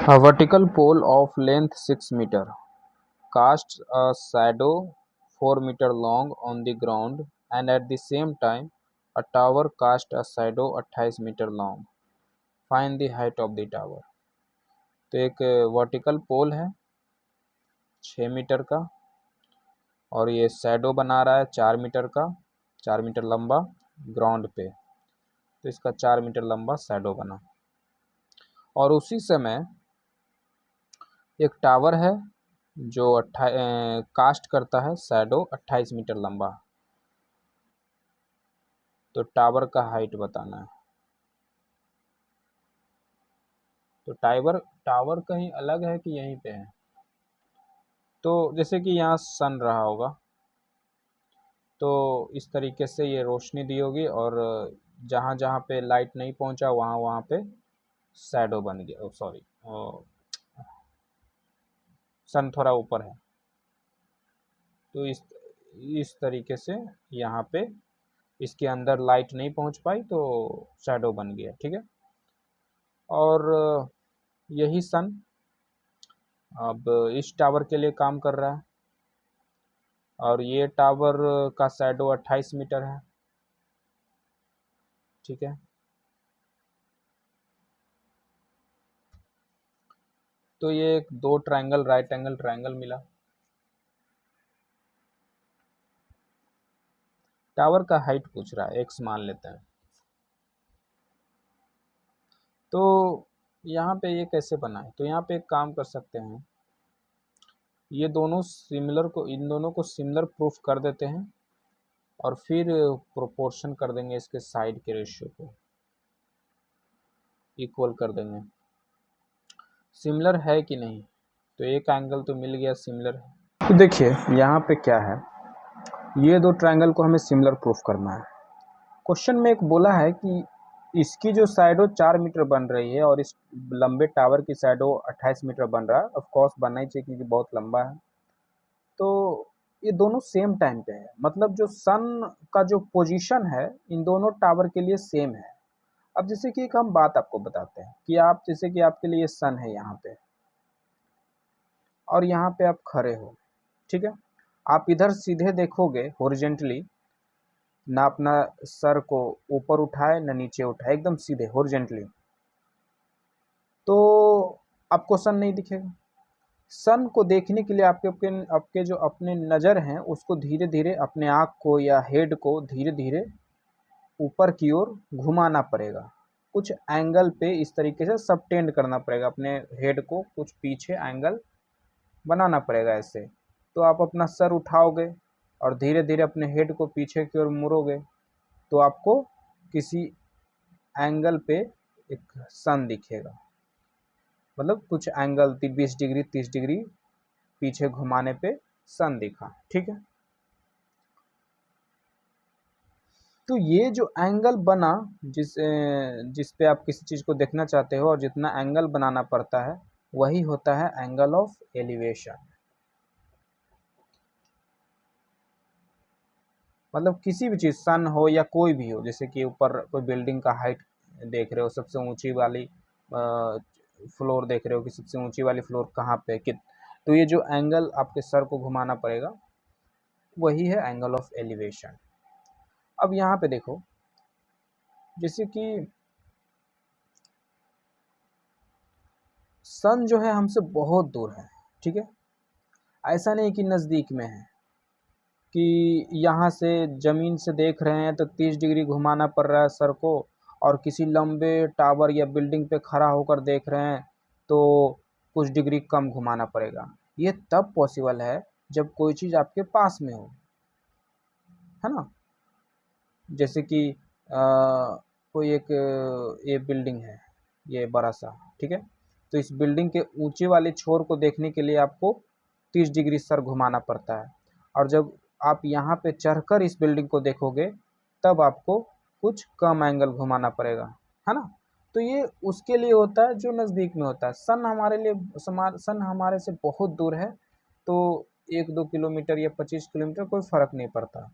A vertical pole of length 6 meter casts a shadow 4 meter long on the ground, and at the same time a tower casts a shadow 28 meter long. Find the height of the tower. तो एक vertical पोल है 6 metre का, और ये shadow बना रहा है 4 metre का, 4 मीटर लंबा ग्राउंड पे। तो इसका 4 मीटर लंबा शैडो बना। और उसी समय एक टावर है जो कास्ट करता है शैडो 28 मीटर लंबा। तो टावर का हाइट बताना है। तो टावर कहीं अलग है कि यहीं पे है? तो जैसे कि यहाँ सन रहा होगा, तो इस तरीके से ये रोशनी दी होगी, और जहाँ जहाँ पे लाइट नहीं पहुँचा वहाँ वहाँ पे शैडो बन गया। सॉरी, सन थोड़ा ऊपर है, तो इस तरीके से यहाँ पे इसके अंदर लाइट नहीं पहुँच पाई तो शैडो बन गया। ठीक है। और यही सन अब इस टावर के लिए काम कर रहा है, और ये टावर का शैडो 28 मीटर है। ठीक है। तो ये एक दो ट्रायंगल, राइट एंगल ट्रायंगल मिला। टावर का हाइट पूछ रहा है, एक्स मान लेते हैं। तो यहाँ पे ये कैसे बना है? तो यहाँ पे एक काम कर सकते हैं, ये दोनों सिमिलर को, इन दोनों को सिमिलर प्रूफ कर देते हैं, और फिर प्रोपोर्शन कर देंगे इसके साइड के रेशियो को, इक्वल कर देंगे। सिमिलर है कि नहीं? तो एक एंगल तो मिल गया सिमिलर है। तो देखिए यहाँ पे क्या है, ये दो ट्रायंगल को हमें सिमिलर प्रूफ करना है। क्वेश्चन में एक बोला है कि इसकी जो शैडो 4 मीटर बन रही है और इस लंबे टावर की शैडो 28 मीटर बन रहा है। ऑफ कोर्स बनना ही चाहिए क्योंकि बहुत लंबा है। तो ये दोनों सेम टाइम पे है, मतलब जो सन का जो पोजीशन है इन दोनों टावर के लिए सेम है। अब जैसे कि एक हम बात आपको बताते हैं कि आप, जैसे कि आपके लिए सन है यहाँ पे, और यहाँ पे आप खड़े हो। ठीक है। आप इधर सीधे देखोगे हॉरिजेंटली, ना अपना सर को ऊपर उठाए ना नीचे उठाए, एकदम सीधे हॉरिजेंटली, तो आपको सन नहीं दिखेगा। सन को देखने के लिए आपके जो अपने नज़र हैं उसको धीरे धीरे, अपने आँख को या हेड को धीरे धीरे ऊपर की ओर घुमाना पड़ेगा। कुछ एंगल पे इस तरीके से सबटेंड करना पड़ेगा, अपने हेड को कुछ पीछे एंगल बनाना पड़ेगा ऐसे। तो आप अपना सर उठाओगे और धीरे धीरे अपने हेड को पीछे की ओर मुड़ोगे, तो आपको किसी एंगल पे एक सन दिखेगा। मतलब कुछ एंगल 20 डिग्री 30 डिग्री पीछे घुमाने पे सन दिखा। ठीक है। तो ये जो एंगल बना, जिस पे आप किसी चीज़ को देखना चाहते हो और जितना एंगल बनाना पड़ता है वही होता है एंगल ऑफ एलिवेशन। मतलब किसी भी चीज़, सन हो या कोई भी हो, जैसे कि ऊपर कोई बिल्डिंग का हाइट देख रहे हो, सबसे ऊंची वाली फ्लोर देख रहे हो कि सबसे ऊंची वाली फ्लोर कहाँ पे कित, तो ये जो एंगल आपके सर को घुमाना पड़ेगा वही है एंगल ऑफ एलिवेशन। अब यहाँ पे देखो, जैसे कि सन जो है हमसे बहुत दूर है। ठीक है। ऐसा नहीं कि नज़दीक में है, कि यहाँ से ज़मीन से देख रहे हैं तो 30 डिग्री घुमाना पड़ रहा है सर को, और किसी लंबे टावर या बिल्डिंग पे खड़ा होकर देख रहे हैं तो कुछ डिग्री कम घुमाना पड़ेगा। ये तब पॉसिबल है जब कोई चीज़ आपके पास में हो, है ना। जैसे कि कोई एक ये बिल्डिंग है, ये बड़ा सा। ठीक है। तो इस बिल्डिंग के ऊंचे वाले छोर को देखने के लिए आपको 30 डिग्री सर घुमाना पड़ता है, और जब आप यहाँ पे चढ़कर इस बिल्डिंग को देखोगे तब आपको कुछ कम एंगल घुमाना पड़ेगा, है ना। तो ये उसके लिए होता है जो नज़दीक में होता है। सन हमारे से बहुत दूर है, तो 1-2 किलोमीटर या 25 किलोमीटर कोई फ़र्क नहीं पड़ता।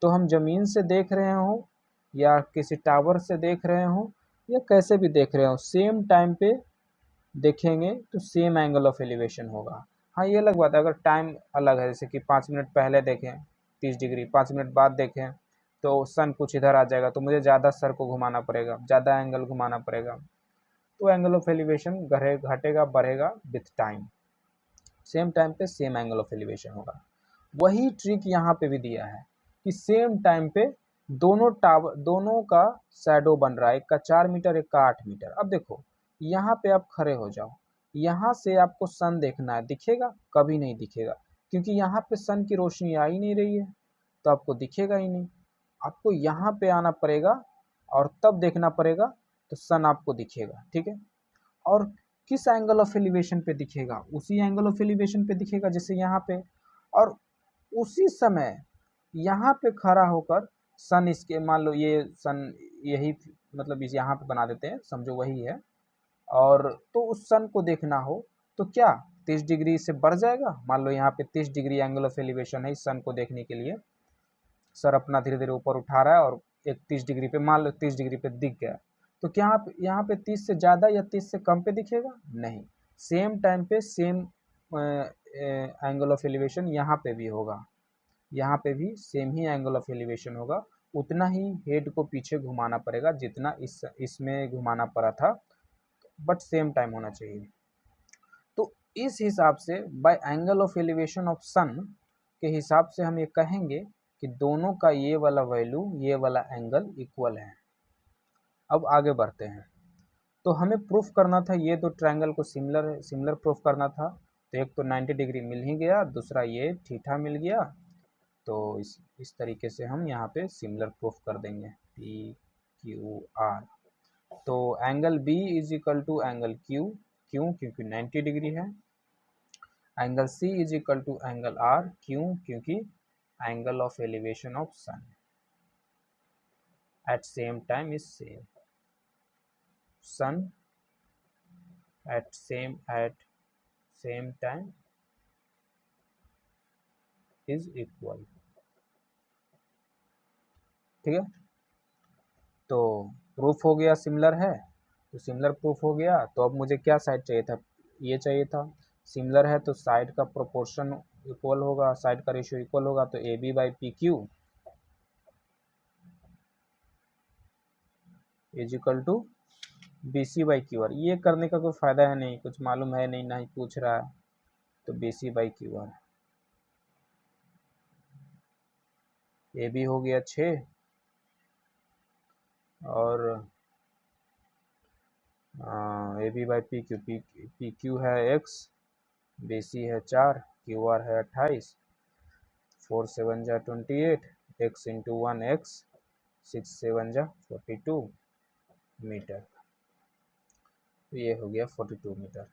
तो हम ज़मीन से देख रहे हों या किसी टावर से देख रहे हों या कैसे भी देख रहे हों, सेम टाइम पे देखेंगे तो सेम एंगल ऑफ एलिवेशन होगा। हाँ ये अलग बात है, अगर टाइम अलग है, जैसे कि 5 मिनट पहले देखें 30 डिग्री, 5 मिनट बाद देखें तो सन कुछ इधर आ जाएगा, तो मुझे ज़्यादा सर को घुमाना पड़ेगा, ज़्यादा एंगल घुमाना पड़ेगा, तो एंगल ऑफ एलिवेशन घटेगा बढ़ेगा विथ टाइम। सेम टाइम पे सेम एंगल ऑफ एलिवेशन होगा। वही ट्रिक यहाँ पे भी दिया है कि सेम टाइम पे दोनों का शैडो बन रहा है, एक का 4 मीटर एक का 8 मीटर। अब देखो यहाँ पे आप खड़े हो जाओ, यहाँ से आपको सन देखना है, दिखेगा? कभी नहीं दिखेगा, क्योंकि यहाँ पे सन की रोशनी आ ही नहीं रही है, तो आपको दिखेगा ही नहीं। आपको यहाँ पे आना पड़ेगा और तब देखना पड़ेगा, तो सन आपको दिखेगा, ठीक है। और किस एंगल ऑफ एलिवेशन पे दिखेगा? उसी एंगल ऑफ एलिवेशन पे दिखेगा जैसे यहाँ पे। और उसी समय यहाँ पे खड़ा होकर सन, इसके मान लो ये सन यही, मतलब इस यहाँ पे बना देते हैं, समझो वही है, और तो उस सन को देखना हो तो क्या 30 डिग्री से बढ़ जाएगा? मान लो यहाँ पे 30 डिग्री एंगल ऑफ एलिवेशन है इस सन को देखने के लिए, सर अपना धीरे धीरे ऊपर उठा रहा है और एक 30 डिग्री पे, मान लो 30 डिग्री पे दिख गया, तो क्या आप यहाँ पे 30 से ज़्यादा या 30 से कम पे दिखेगा? नहीं। सेम टाइम पे सेम एंगल ऑफ एलिवेशन यहाँ पे भी होगा, यहाँ पे भी same he angle of elevation होगा, उतना ही हेड को पीछे घुमाना पड़ेगा जितना इसमें घुमाना पड़ा था, बट सेम टाइम होना चाहिए। तो इस हिसाब से by angle of elevation of sun के हिसाब से हम ये कहेंगे कि दोनों का ये वाला वैल्यू, ये वाला एंगल इक्वल है। अब आगे बढ़ते हैं, तो हमें प्रूफ करना था ये दो ट्रायंगल को सिमिलर है, सिमिलर प्रूफ करना था। तो एक तो 90 डिग्री मिल ही गया, दूसरा ये थीटा मिल गया, तो इस तरीके से हम यहाँ पे सिमिलर प्रूफ कर देंगे पी क्यू आर। तो angle B is equal to angle Q, क्यों? क्योंकि 90 डिग्री है। Angle C is equal to angle R, क्यों? क्योंकि angle of elevation of sun at same time is same, sun at same time is equal, ठीक है। तो proof हो गया सिमिलर है, तो सिमिलर प्रूफ हो गया, तो अब मुझे क्या साइड चाहिए था? ये चाहिए था। सिमिलर है तो साइड का प्रोपोर्शन इक्वल होगा, साइड का रेशियो इक्वल होगा, तो A B by P Q is equal to B C by Q R. ये करने का कोई फायदा है नहीं, कुछ मालूम है नहीं, ना ही पूछ रहा है, तो B C by Q R. A B हो गया 6 और A B by P Q, P Q है x, बी सी है 4, क्यू आर है 28, 4 7 जा 28, x इंटू 1 x, 6 7 जा 42 मीटर, तो ये हो गया 42 मीटर।